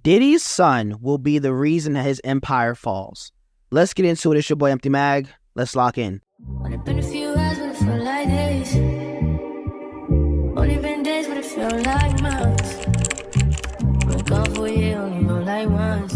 Diddy's son will be the reason that his empire falls. Let's get into it. It's your boy Empty Mag. Let's lock in. Only been a few hours, but it feel like days. Only been days, but it feel like months. Been gone for a year, only know like once.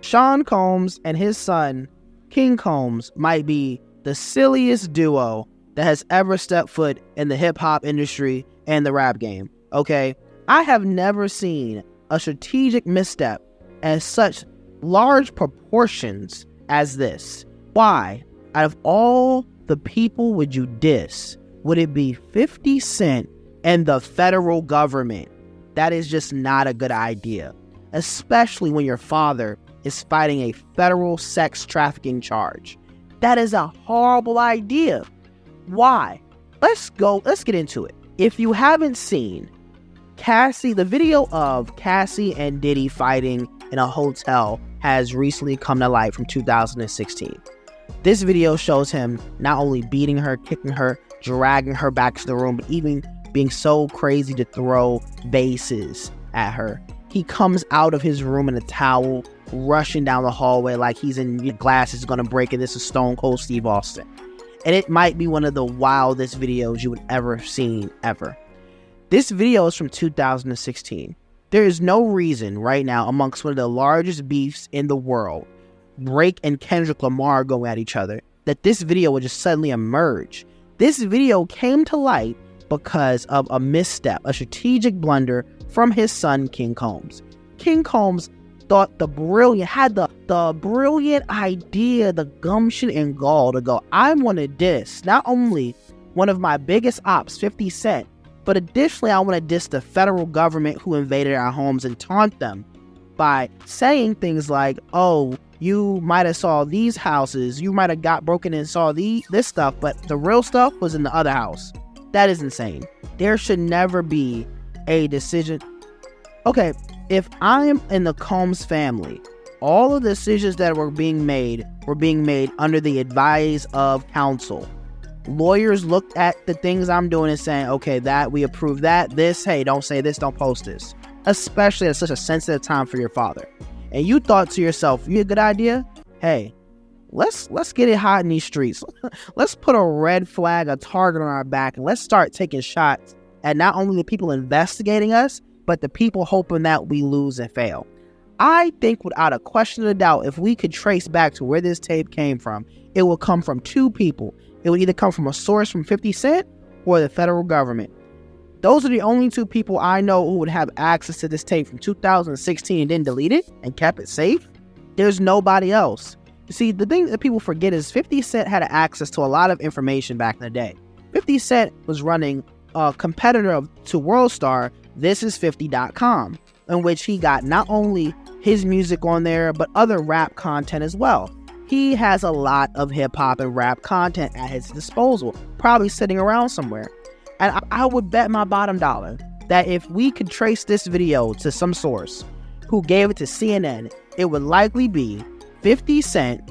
Sean Combs and his son, King Combs, might be the silliest duo that has ever stepped foot in the hip-hop industry and the rap game, okay? I have never seen a strategic misstep at such large proportions as this. Why, out of all the people would you diss, would it be 50 Cent and the federal government? That is just not a good idea, especially when your father is fighting a federal sex trafficking charge. That is a horrible idea. Why? Let's get into it. If you haven't seen Cassie, the video of Cassie and Diddy fighting in a hotel has recently come to light from 2016. This video shows him not only beating her, kicking her, dragging her back to the room, but even being so crazy to throw vases at her. He comes out of his room in a towel, rushing down the hallway like he's in glass is gonna break, and this is Stone Cold Steve Austin. And it might be one of the wildest videos you would ever seen ever. This video is from 2016. There is no reason right now, amongst one of the largest beefs in the world, Drake and Kendrick Lamar going at each other, that this video would just suddenly emerge. This video came to light because of a misstep, a strategic blunder from his son, King Combs. King Combs had the brilliant idea, the gumption and gall to go, I'm gonna diss not only one of my biggest ops, 50 Cent, but additionally I want to diss the federal government who invaded our homes and taunt them by saying things like, oh, you might have saw these houses, you might have got broken and saw this stuff, but the real stuff was in the other house. That is insane. There should never be a decision. Okay, if I'm in the Combs family, all of the decisions that were being made under the advice of counsel. Lawyers looked at the things I'm doing and saying, okay, that we approve that, this, hey, don't say this, don't post this. Especially at such a sensitive time for your father. And you thought to yourself, you a good idea? Hey, let's get it hot in these streets. Let's put a red flag, a target on our back, and let's start taking shots at not only the people investigating us, but the people hoping that we lose and fail. I think without a question of a doubt, if we could trace back to where this tape came from, it will come from two people. It would either come from a source from 50 Cent or the federal government. Those are the only two people I know who would have access to this tape from 2016 and then delete it and kept it safe. There's nobody else. You see, the thing that people forget is 50 Cent had access to a lot of information back in the day. 50 Cent was running a competitor to WorldStar, ThisIs50.com, in which he got not only his music on there, but other rap content as well. He has a lot of hip-hop and rap content at his disposal, probably sitting around somewhere. And I would bet my bottom dollar that if we could trace this video to some source who gave it to CNN, it would likely be 50 Cent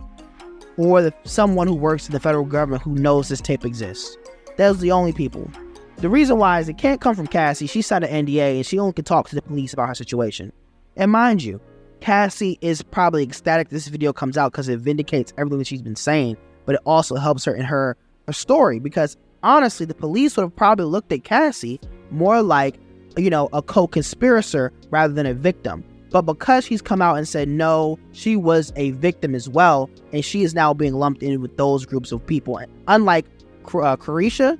or someone who works in the federal government who knows this tape exists. Those are the only people. The reason why is it can't come from Cassie. She signed an NDA and she only can talk to the police about her situation. And mind you, Cassie is probably ecstatic this video comes out because it vindicates everything that she's been saying, but it also helps her in her story, because honestly, the police would have probably looked at Cassie more like, a co-conspirator rather than a victim. But because she's come out and said, no, she was a victim as well, and she is now being lumped in with those groups of people. And unlike Carisha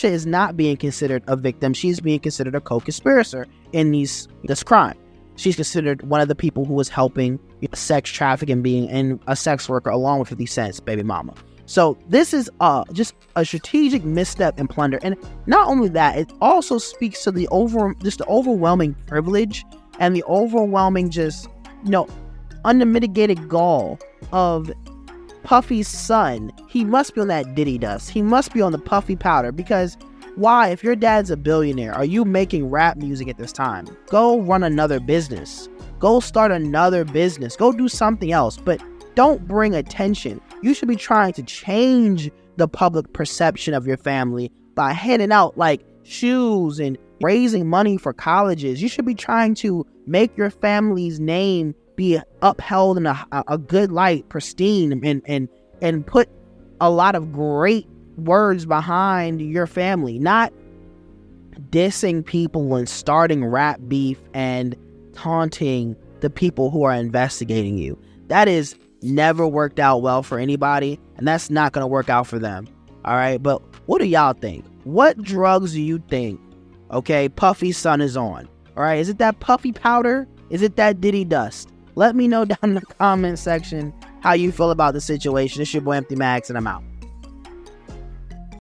is not being considered a victim. She's being considered a co-conspirator in this crime. She's considered one of the people who was helping sex trafficking, being in a sex worker along with 50 Cent's baby mama. So this is just a strategic misstep and plunder. And not only that, it also speaks to the overwhelming privilege and the overwhelming unmitigated gall of Puffy's son. He must be on that Diddy dust. He must be on the Puffy powder, because why? If your dad's a billionaire, are you making rap music at this time? Go run another business. Go start another business. Go do something else. But don't bring attention. You should be trying to change the public perception of your family by handing out like shoes and raising money for colleges. You should be trying to make your family's name be upheld in a good light, pristine, and put a lot of great words behind your family, not dissing people and starting rap beef and taunting the people who are investigating you. That is never worked out well for anybody, and that's not going to work out for them. All right, but what do y'all think? What drugs do you think, okay, Puffy's son is on? All right, is it that Puffy powder? Is it that Diddy dust? Let me know down in the comment section how you feel about the situation. It's your boy M.A.G.S, and I'm out.